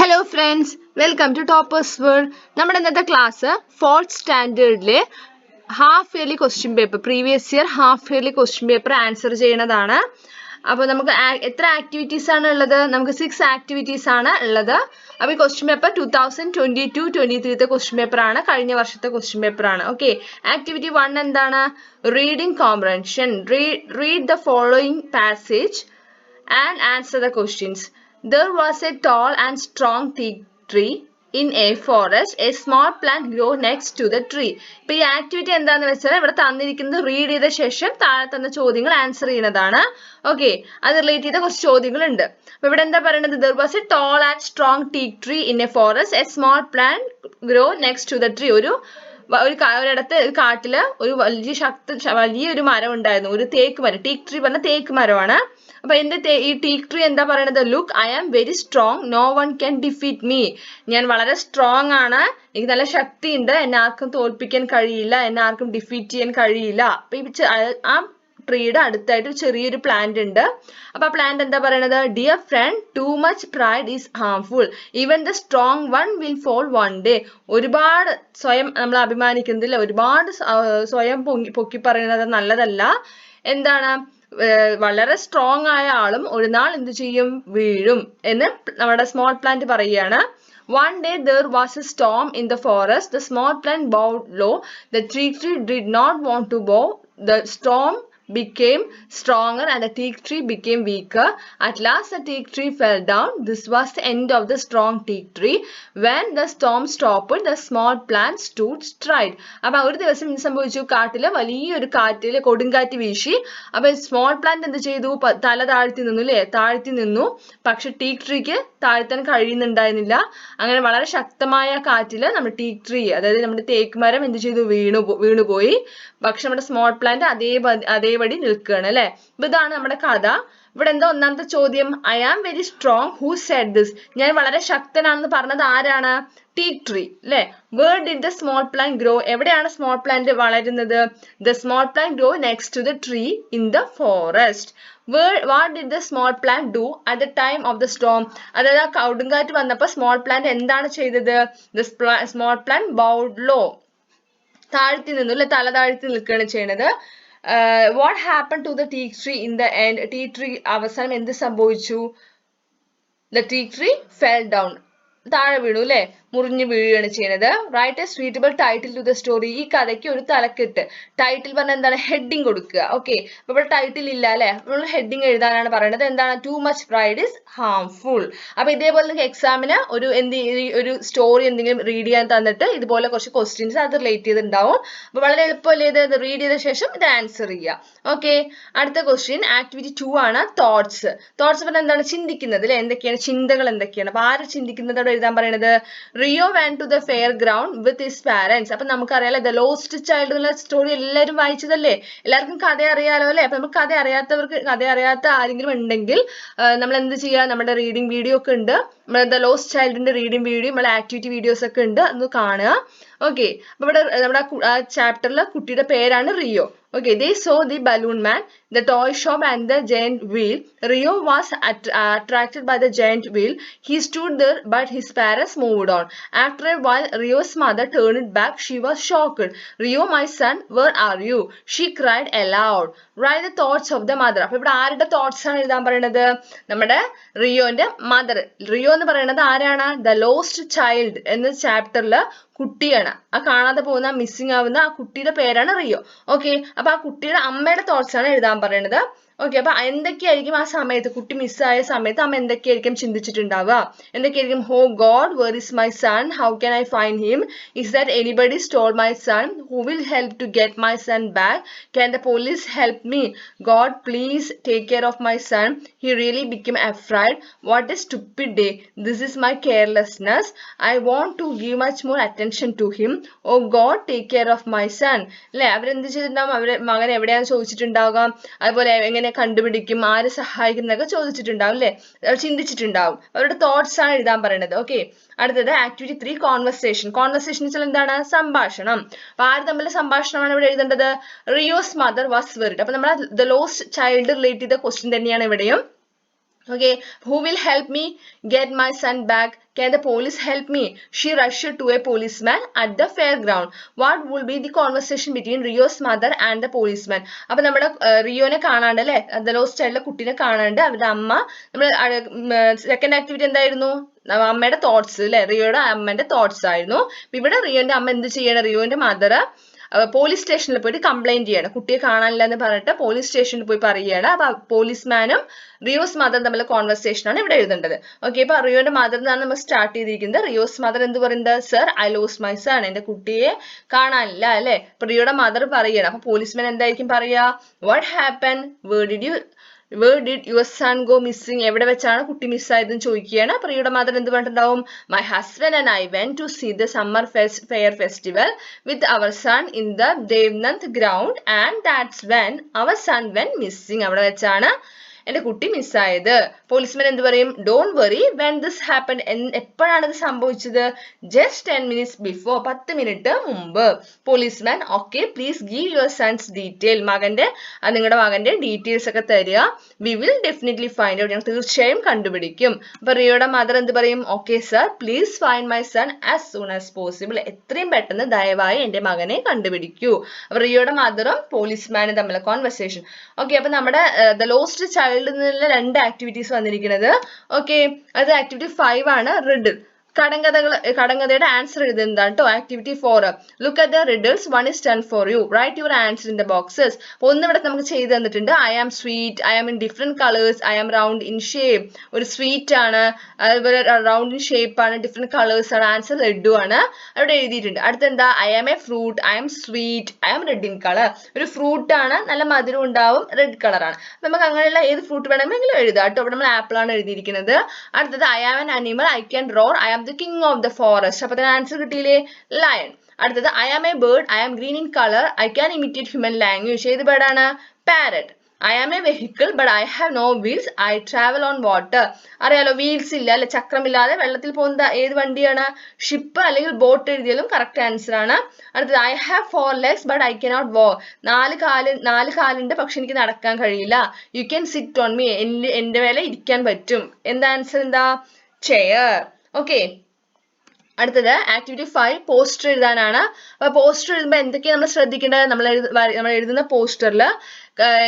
Hello friends, welcome to Toppers World. നമ്മുടെ ഇന്നത്തെ class 4th സ്റ്റാൻഡേർഡിലെ half yearly question paper, previous year half yearly question paper answer ചെയ്യണതാണ്. അപ്പോൾ നമുക്ക് എത്ര ആക്ടിവിറ്റീസ് ആണ് ഉള്ളത്? നമുക്ക് 6 ആക്ടിവിറ്റീസ് ആണ് ഉള്ളത്. അപ്പോൾ ഈ ക്വസ്റ്റ്യൻ പേപ്പർ 2022-23 ക്വസ്റ്റ്യൻ പേപ്പർ ആണ്, കഴിഞ്ഞ വർഷത്തെ ക്വസ്റ്റ്യൻ പേപ്പർ ആണ്. ഓക്കെ, ആക്ടിവിറ്റി 1 എന്താണ്? Reading comprehension. Read the following passage and answer the questions. There was a tall and strong teak tree in a forest. A small plant grew next to the tree. ഇപ്പോൾ ഈ activity എന്താണെന്ന് വെച്ചാൽ ഇവിടെ തന്നിരിക്കുന്നത് read ചെയ്ത ശേഷം താഴെ തന്ന ചോദ്യങ്ങൾ ആൻസർ ചെയ്യുന്നതാണ്. ഓക്കെ, അത് റിലേറ്റ് ചെയ്ത കുറച്ച് ചോദ്യങ്ങളുണ്ട്. അപ്പോൾ ഇവിടെ എന്താ പറയുന്നത്? There was a tall and strong teak tree in a forest. A small plant grew next to the tree. ഒരിടത്ത് ഒരു കാട്ടില് ഒരു വലിയൊരു മരം ഉണ്ടായിരുന്നു, ഒരു തേക്ക് മരം. ടീക്ക് ട്രീ പറഞ്ഞ തേക്ക് മരമാണ്. അപ്പൊ ഈ ടീക്ക് ട്രീ എന്താ പറയുന്നത്? Look, I am very strong, no one can defeat me. ഞാൻ വളരെ സ്ട്രോങ് ആണ്, എനിക്ക് നല്ല ശക്തിയുണ്ട്, എന്നെ ആർക്കും തോൽപ്പിക്കാൻ കഴിയില്ല, എന്നെ ആർക്കും ഡിഫീറ്റ് ചെയ്യാൻ കഴിയില്ല. അപ്പൊ ആ ട്രീയുടെ അടുത്തായിട്ട് ചെറിയൊരു പ്ലാന്റ് ഉണ്ട്. അപ്പൊ ആ പ്ലാന്റ് എന്താ പറയണത്? Dear friend, too much pride is harmful, even the strong one will fall one day. ഒരുപാട് സ്വയം നമ്മൾ അഭിമാനിക്കുന്നില്ല, ഒരുപാട് സ്വയം പൊക്കി പറയുന്നത് നല്ലതല്ല. എന്താണ്? വളരെ സ്ട്രോങ് ആയ ആളും ഒരു നാൾ എന്ത് ചെയ്യും? വീഴും എന്ന് നമ്മുടെ സ്മോൾ പ്ലാന്റ് പറയുകയാണ്. One day there was a storm in the forest. The small plant bowed low. The teak tree did not want to bow. The storm became stronger and the teak tree became weaker. At last the teak tree fell down. This was the end of the strong teak tree. When the storm stopped, the small plant stood straight. അപ്പൊ ഒരു ദിവസം എന്ത് സംഭവിച്ചു? കാട്ടില് വലിയൊരു കാറ്റില് കൊടുങ്കാറ്റ് വീശി. അപ്പൊ സ്മോൾ പ്ലാന്റ് എന്ത് ചെയ്തു? തല താഴ്ത്തി നിന്നു, അല്ലെ? താഴ്ത്തി നിന്നു. പക്ഷെ ടീക്ക് ട്രീക്ക് താഴ്ത്താൻ കഴിയുന്നുണ്ടായിരുന്നില്ല. അങ്ങനെ വളരെ ശക്തമായ കാറ്റില് നമ്മുടെ ടീക്ക് ട്രീ, അതായത് നമ്മുടെ തേക്ക് മരം എന്ത് ചെയ്തു? വീണുപോയി. പക്ഷെ നമ്മുടെ സ്മോൾ പ്ലാന്റ് അതേപടി നിൽക്കുകയാണ്, അല്ലെ? അപ്പൊ ഇതാണ് നമ്മുടെ കഥ. ഇവിടെ എന്താ ഒന്നാമത്തെ ചോദ്യം? I am very strong, who said this? ഞാൻ വളരെ ശക്തനാണെന്ന് പറഞ്ഞത് ആരാണ്? ടീക്ക് ട്രീ, അല്ലെ? Where did the small plant grow? എവിടെയാണ് സ്മോൾ പ്ലാന്റ് വളരുന്നത്? The small plant grow next to the tree in the forest. What did the small plant do at the time of the storm? അതായത് ആ കൊടുങ്കാറ്റ് വന്നപ്പോൾ small plant എന്താണ് ചെയ്തത്? The small plant bowed low, താഴ്ത്തി നിന്നു, അല്ലെ? തല താഴ്ത്തി നിൽക്കുകയാണ് ചെയ്യണത്. What happen to the teak tree in the end? Teak tree അവസാനം എന്ത് സംഭവിച്ചു? The teak tree fell down, താഴെ വീണു, അല്ലെ? മുറിഞ്ഞു വീഴുകയാണ് ചെയ്യുന്നത്. Write a suitable title to the story. ഈ കഥയ്ക്ക് ഒരു തലക്കെട്ട്. ടൈറ്റിൽ പറഞ്ഞാൽ എന്താണ്? ഹെഡിങ് കൊടുക്കുക. ഓക്കെ, അപ്പൊ ഇവിടെ ടൈറ്റിൽ ഇല്ല, അല്ലെ? നമ്മൾ ഹെഡിങ് എഴുതാനാണ് പറയുന്നത്. എന്താണ്? To much pride is harmful. അപ്പൊ ഇതേപോലെ എക്സാമിന് ഒരു സ്റ്റോറി എന്തെങ്കിലും റീഡ് ചെയ്യാൻ തന്നിട്ട് ഇതുപോലെ കുറച്ച് ക്വസ്റ്റ്യൻസ് അത് റിലേറ്റ് ചെയ്തിട്ടുണ്ടാവും. അപ്പൊ വളരെ എളുപ്പമല്ലേ ഇത്? റീഡ് ചെയ്ത ശേഷം ഇത് ആൻസർ ചെയ്യുക. ഓക്കെ, അടുത്ത ക്വസ്റ്റ്യൻ ആക്ടിവിറ്റി 2 ആണ്. തോട്ട്സ്. തോട്ട്സ് പറഞ്ഞാൽ എന്താണ്? ചിന്തിക്കുന്നത്, അല്ലെ? എന്തൊക്കെയാണ് ചിന്തകൾ? എന്തൊക്കെയാണ്? അപ്പൊ ആര് ചിന്തിക്കുന്നത് അവിടെ എഴുതാൻ പറയുന്നത്? Rio went to the fairground with his parents. അപ്പൊ നമുക്കറിയാലോ ദ ലോസ്റ്റ് ചൈൽഡ് എന്നുള്ള സ്റ്റോറി എല്ലാവരും വായിച്ചതല്ലേ? എല്ലാവർക്കും കഥ അറിയാലോ, അല്ലെ? അപ്പൊ നമുക്ക് കഥ അറിയാത്ത ആരെങ്കിലും ഉണ്ടെങ്കിൽ നമ്മൾ എന്ത് ചെയ്യുക? നമ്മുടെ റീഡിംഗ് വീഡിയോ ഒക്കെ ഉണ്ട്, നമ്മുടെ ദ ലോസ്റ്റ് ചൈൽഡിന്റെ റീഡിംഗ് വീഡിയോ, നമ്മുടെ ആക്ടിവിറ്റി വീഡിയോസ് ഒക്കെ ഉണ്ട്, അത് കാണുക. ഓക്കെ, അപ്പൊ ഇവിടെ നമ്മുടെ ചാപ്റ്ററിലെ കുട്ടിയുടെ പേരാണ് Rio. Okay, they saw the balloon man, the toy shop and the giant wheel. Rio was attracted by the giant wheel. He stood there, but his parents moved on. After a while, Rio's mother turned back. She was shocked. Rio, my son, where are you? She cried aloud. Write the thoughts of the mother. അപ്പൊ ഇവിടെ ആരുടെ thoughts ആണ് എഴുതാൻ പറയുന്നത്? നമ്മുടെ റിയോന്റെ mother. Rio എന്ന് പറയുന്നത് ആരാണ്? ദ ലോസ്റ്റ് ചൈൽഡ് എന്ന ചാപ്റ്ററില് കുട്ടിയാണ്. ആ കാണാതെ പോകുന്ന, മിസ്സിംഗ് ആവുന്ന ആ കുട്ടിയുടെ പേരാണ് റിയോ. ഓക്കെ, അപ്പൊ ആ കുട്ടിയുടെ അമ്മയുടെ തോട്ട്സ് ആണ് എഴുതാൻ പറയുന്നത്. ഓക്കെ, അപ്പൊ എന്തൊക്കെയായിരിക്കും ആ സമയത്ത്, കുട്ടി മിസ്സായ സമയത്ത് അമ്മ എന്തൊക്കെയായിരിക്കും ചിന്തിച്ചിട്ടുണ്ടാവുക? എന്തൊക്കെയായിരിക്കും? Oh God, where is my son? How can I find him? Is that anybody stole my son? Who will help to get my son back? Can the police help me? God please take care of my son. He really become afraid. What a stupid day. This is my carelessness. I want to give much more attention to him. Oh God take care of my son. അല്ലെ? അവരെന്ത് ചെയ്തിട്ടുണ്ടാവും? അവരെ മകൻ എവിടെയാണ് ചോദിച്ചിട്ടുണ്ടാവുക? അതുപോലെ എങ്ങനെ കണ്ടുപിടിക്കും, ആര് സഹായിക്കും എന്നൊക്കെ ചോദിച്ചിട്ടുണ്ടാവും, അല്ലെ? ചിന്തിച്ചിട്ടുണ്ടാവും. അവരുടെ തോട്ട്സ് ആണ് എഴുതാൻ പറയുന്നത്. ഓക്കെ, അടുത്തത് ആക്ടിവിറ്റി 3 കോൺവെർസേഷൻ. കോൺവെർസേഷൻ വെച്ചാൽ എന്താണ്? സംഭാഷണം. അപ്പൊ ആര് തമ്മിലുള്ള സംഭാഷണമാണ് ഇവിടെ എഴുതേണ്ടത്? Rio's mother was worried. അപ്പൊ നമ്മുടെ ദ ലോസ്റ്റ് ചൈൽഡ് റിലേറ്റ് ചെയ്ത ക്വസ്റ്റ്യൻ തന്നെയാണ് ഇവിടെയും. Okay, who will help me get my son back? Can the police help me? She rushed to a policeman at the fairground. What will be the conversation between Rio's mother and the policeman? അപ്പൊ നമ്മുടെ റിയോനെ കാണാണ്ട് അല്ലെ, the lost ചൈൽഡിലെ കുട്ടീനെ കാണാണ്ട് അവരുടെ അമ്മ, നമ്മൾ second activity എന്തായിരുന്നു? അമ്മയുടെ തോട്ട്സ് അല്ലെ, റിയോയുടെ അമ്മന്റെ തോട്ട്സ് ആയിരുന്നു. ഇവിടെ റിയോന്റെ അമ്മ എന്ത് ചെയ്യണം? റിയോന്റെ മദർ പോലീസ് സ്റ്റേഷനിൽ പോയിട്ട് കംപ്ലൈന്റ് ചെയ്യണം, കുട്ടിയെ കാണാനില്ല എന്ന് പറഞ്ഞിട്ട് പോലീസ് സ്റ്റേഷനിൽ പോയി പറയുകയാണ്. അപ്പൊ പോലീസ്മാനും റിയോസ് മദർ തമ്മിലുള്ള കോൺവെർസേഷൻ ആണ് ഇവിടെ എഴുതേണ്ടത്. ഓക്കെ, അപ്പൊ റിയോയുടെ മദർ എന്നാണ് നമ്മൾ സ്റ്റാർട്ട് ചെയ്തിരിക്കുന്നത്. റിയോസ് മദർ എന്ത് പറയുന്നത്? Sir, I lose my son, എന്റെ കുട്ടിയെ കാണാനില്ല അല്ലെ. അപ്പൊ റിയോയുടെ മദർ പറയുകയാണ്. അപ്പൊ പോലീസ്മാൻ എന്തായിരിക്കും പറയാ? What happen? Where did your son go missing? എവിടെ വെച്ചാണ് കുട്ടി മിസ്സായതെന്ന് ചോദിക്കുകയാണ്. അപ്പൊ റിയോയുടെ മദർ എന്ത് പറഞ്ഞിട്ടുണ്ടാവും? My husband and I went to see the summer fair festival with our son in the Devnath ground and that's when our son went missing. അവിടെ വെച്ചാണ് എന്റെ കുട്ടി മിസ്സായത്. പോലീസ്മാൻ എന്ത് പറയും? Don't worry, when this happen, എപ്പോഴാണ് ഇത് സംഭവിച്ചത്? Just 10 minutes before, 10 minute മുമ്പ്. Policeman okay, please give your sons detail, നിങ്ങളുടെ മകന്റെ ഡീറ്റെയിൽസ് ഒക്കെ തരിക. We will definitely find out, ഞങ്ങൾ തീർച്ചയായും കണ്ടുപിടിക്കും. അപ്പൊ റിയോയുടെ മദർ എന്ത് പറയും? Okay sir, please find my son as soon as possible, എത്രയും പെട്ടെന്ന് ദയവായി എന്റെ മകനെ കണ്ടുപിടിക്കൂ. അപ്പൊ റിയോയുടെ മദറും പോലീസ്മാനും തമ്മിലുള്ള കോൺവെർസേഷൻ. ഓക്കെ, അപ്പൊ നമ്മുടെ ദ ലോസ്റ്റ് ചൈൽഡ് നിന്നുള്ള 2 ആക്ടിവിറ്റീസ് വന്നിരിക്കുന്നത്. ഓക്കെ, അത് ആക്ടിവിറ്റി 5 ആണ്, റിഡിൽ. കടങ്കഥയുടെ ആൻസർ എഴുതുന്നതാണ് കേട്ടോ. Activity 4, look at the riddles, 1 is done for you, write your answer in the boxes. അപ്പൊ ഇവിടെ നമുക്ക് ചെയ്ത് തന്നിട്ടുണ്ട്. I am sweet, I am in different colours, I am round in shape, ഒരു sweet ആണ്, അതുപോലെ റൗണ്ട് ഇൻ ഷേപ്പ് ആണ്, different colours ആണ്, ആൻസർ റെഡ് ആണ് അവിടെ എഴുതിയിട്ടുണ്ട്. അടുത്തെന്താ? I am a fruit, I am sweet, I am red in colour, ഒരു ഫ്രൂട്ട് ആണ്, നല്ല മധുരം ഉണ്ടാവും, റെഡ് കളർ ആണ്. നമുക്ക് അങ്ങനെയുള്ള ഏത് ഫ്രൂട്ട് വേണമെങ്കിലും എഴുതാം കേട്ടോ. അവിടെ നമ്മൾ ആപ്പിൾ ആണ് എഴുതിയിരിക്കുന്നത്. അടുത്തത് I am an animal, I can roar, I am the king of the forest. അപ്പൊ അതിന് ആൻസർ കിട്ടിയില്ലേ? ലയൺ. അടുത്തത് I am a bird, I am green in colour, I can imitate human language. ഏത് ബേർഡാണ്? Parrot. I am a vehicle but I have no wheels, I travel on water. അറിയാലോ, wheels ഇല്ല അല്ലെ, ചക്രമില്ലാതെ വെള്ളത്തിൽ പോകുന്ന ഏത് വണ്ടിയാണ്? ഷിപ്പ് അല്ലെങ്കിൽ ബോട്ട് എഴുതിയാലും കറക്റ്റ് ആൻസർ ആണ്. അടുത്തത് I have 4 legs but I cannot walk. 4 കാലുണ്ട് പക്ഷെ എനിക്ക് നടക്കാൻ കഴിയില്ല. You can sit on me, എന്റെ മേലെ ഇരിക്കാൻ പറ്റും. എന്താ ആൻസർ? എന്താ? ചെയർ. ഓക്കെ, അടുത്തത് ആക്ടിവിറ്റി 5, പോസ്റ്റർ എഴുതാനാണ്. അപ്പൊ പോസ്റ്റർ എഴുതുമ്പോൾ എന്തൊക്കെയാണ് നമ്മൾ ശ്രദ്ധിക്കേണ്ടത്? നമ്മൾ എഴുതുന്ന പോസ്റ്ററിൽ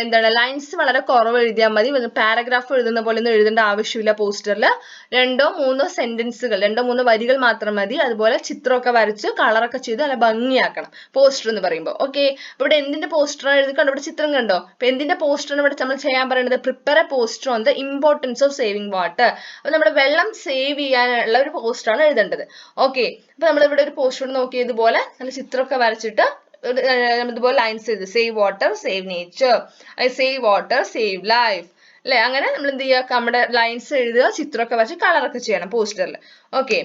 എന്താണ്, ലൈൻസ് വളരെ കുറവ് എഴുതിയാൽ മതി. പാരഗ്രാഫ് എഴുതുന്ന പോലെ ഒന്നും എഴുതേണ്ട ആവശ്യമില്ല. പോസ്റ്ററിൽ 2-3 സെന്റൻസുകൾ, 2-3 വരികൾ മാത്രം മതി. അതുപോലെ ചിത്രമൊക്കെ വരച്ച് കളറൊക്കെ ചെയ്ത് നല്ല ഭംഗിയാക്കണം പോസ്റ്റർ എന്ന് പറയുമ്പോൾ. ഓക്കെ, ഇവിടെ എന്തിന്റെ പോസ്റ്ററാണ് എഴുതി? കണ്ടോ, ഇവിടെ ചിത്രം കണ്ടോ? അപ്പൊ എന്തിന്റെ പോസ്റ്ററാണ് ഇവിടെ നമ്മൾ ചെയ്യാൻ പറയുന്നത്? Prepare A poster on the importance of saving water. അപ്പൊ നമ്മുടെ വെള്ളം സേവ് ചെയ്യാനുള്ള ഒരു പോസ്റ്ററാണ് എഴുതേണ്ടത്. ഓക്കെ, അപ്പൊ നമ്മൾ ഇവിടെ ഒരു പോസ്റ്റർ നോക്കി ഇതുപോലെ നല്ല ചിത്രമൊക്കെ വരച്ചിട്ട് ഇതുപോലെ ലൈൻസ് എഴുതുക. Save water, save nature, save water, save life അല്ലെ. അങ്ങനെ നമ്മൾ എന്ത് ചെയ്യുക? നമ്മുടെ ലൈൻസ് എഴുതുക, ചിത്രമൊക്കെ വരച്ച് കളറൊക്കെ ചെയ്യണം പോസ്റ്ററിൽ. ഓക്കെ,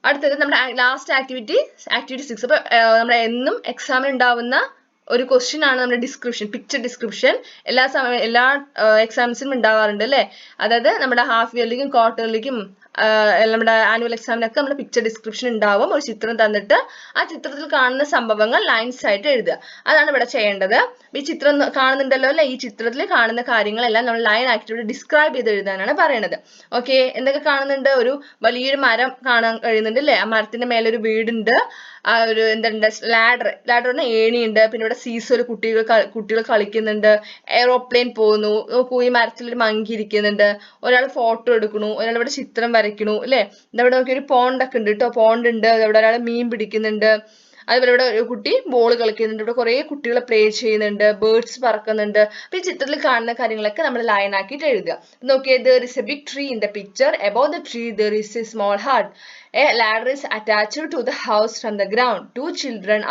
അടുത്തത് നമ്മുടെ ലാസ്റ്റ് ആക്ടിവിറ്റി 6. അപ്പൊ നമ്മുടെ എന്നും എക്സാമിന് ഉണ്ടാവുന്ന ഒരു ക്വസ്റ്റ്യൻ ആണ് നമ്മുടെ ഡിസ്ക്രിപ്ഷൻ, പിക്ചർ ഡിസ്ക്രിപ്ഷൻ. എല്ലാ എക്സാംസിനും ഉണ്ടാവാറുണ്ട് അല്ലെ. അതായത് നമ്മുടെ ഹാഫ് ഇയർലിക്കും ക്വാർട്ടർലിക്കും നമ്മുടെ ആനുവൽ എക്സാമിനൊക്കെ നമ്മുടെ പിക്ചർ ഡിസ്ക്രിപ്ഷൻ ഉണ്ടാവും. ഒരു ചിത്രം തന്നിട്ട് ആ ചിത്രത്തിൽ കാണുന്ന സംഭവങ്ങൾ ലൈൻസ് ആയിട്ട് എഴുതുക. അതാണ് ഇവിടെ ചെയ്യേണ്ടത്. ഈ ചിത്രം കാണുന്നുണ്ടല്ലോ അല്ലെ, ഈ ചിത്രത്തിൽ കാണുന്ന കാര്യങ്ങളെല്ലാം നമ്മൾ ലൈൻ ആക്കിയിട്ട് ഡിസ്ക്രൈബ് ചെയ്ത് എഴുതാനാണ് പറയണത്. ഓക്കെ, എന്തൊക്കെ കാണുന്നുണ്ട്? ഒരു വലിയൊരു മരം കാണാൻ കഴിയുന്നുണ്ട് അല്ലെ, ആ മരത്തിന്റെ മേലെ ഒരു വീടുണ്ട്, ആ ഒരു എന്തുണ്ട്, ലാഡർ പറഞ്ഞ ഏണിയുണ്ട്, പിന്നെ ഇവിടെ സീസോയിൽ കുട്ടികൾ കളിക്കുന്നുണ്ട്, എയറോപ്ലെയിൻ പോകുന്നു, നോക്കൂ ഈ മരത്തിലൊരു മങ്കി ഇരിക്കുന്നുണ്ട്, ഒരാൾ ഫോട്ടോ എടുക്കണു, ഒരാൾ ഇവിടെ ചിത്രം വരയ്ക്കണു അല്ലെ. ഇവിടെ നോക്കി ഒരു പോണ്ടൊക്കെ ഉണ്ട് കേട്ടോ, പോണ്ട് ഉണ്ട്, ഇവിടെ ഒരാൾ മീൻ പിടിക്കുന്നുണ്ട്, അതുപോലെ ഇവിടെ ഒരു കുട്ടി ബോൾ കളിക്കുന്നുണ്ട്, ഇവിടെ കുറെ കുട്ടികൾ പ്ലേ ചെയ്യുന്നുണ്ട്, ബേർഡ്സ് പറക്കുന്നുണ്ട്. അപ്പൊ ഈ ചിത്രത്തിൽ കാണുന്ന കാര്യങ്ങളൊക്കെ നമ്മൾ ലൈൻ ആക്കിയിട്ട് എഴുതുക. നോക്കിയേ, there is a big tree in the picture, above the tree there is a small hut, a ladder is attached to the house from the ground, two children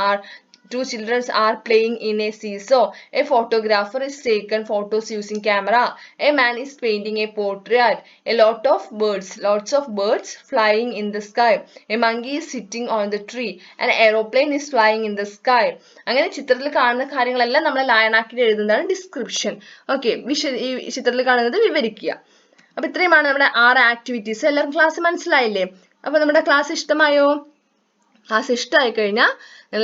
are playing in a seesaw, a photographer is taken photos using camera, a man is painting a portrait, lots of birds flying in the sky, a monkey is sitting on the tree, an aeroplane is flying in the sky. അങ്ങനെ ചിത്രത്തിൽ കാണുന്ന കാര്യങ്ങളെല്ലാം നമ്മൾ line ആക്കി എഴുതുന്നതാണ് description. Okay, ഈ ചിത്രത്തിൽ കാണുന്നത് വിവരിക്കുക. അപ്പൊ ഇത്രയുമാണ് നമ്മുടെ 6 ആക്ടിവിറ്റീസ്. എല്ലാവർക്കും ക്ലാസ് മനസ്സിലായില്ലേ? അപ്പൊ നമ്മുടെ ക്ലാസ് ഇഷ്ടമായോ? ക്ലാസ് ഇഷ്ടമായി കഴിഞ്ഞാൽ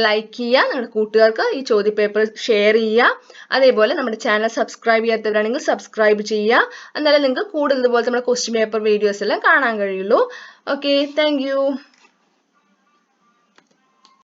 ലൈക്ക് ചെയ്യുക, നിങ്ങളുടെ കൂട്ടുകാർക്ക് ഈ ചോദ്യപേപ്പർ ഷെയർ ചെയ്യുക. അതേപോലെ നമ്മുടെ ചാനൽ സബ്സ്ക്രൈബ് ചെയ്യാത്തവരാണെങ്കിൽ സബ്സ്ക്രൈബ് ചെയ്യുക. എന്നാലേ നിങ്ങൾക്ക് കൂടുതൽ ഇതുപോലത്തെ നമ്മുടെ ക്വസ്റ്റ്യൻ പേപ്പർ വീഡിയോസ് എല്ലാം കാണാൻ കഴിയുള്ളൂ. Okay, thank you.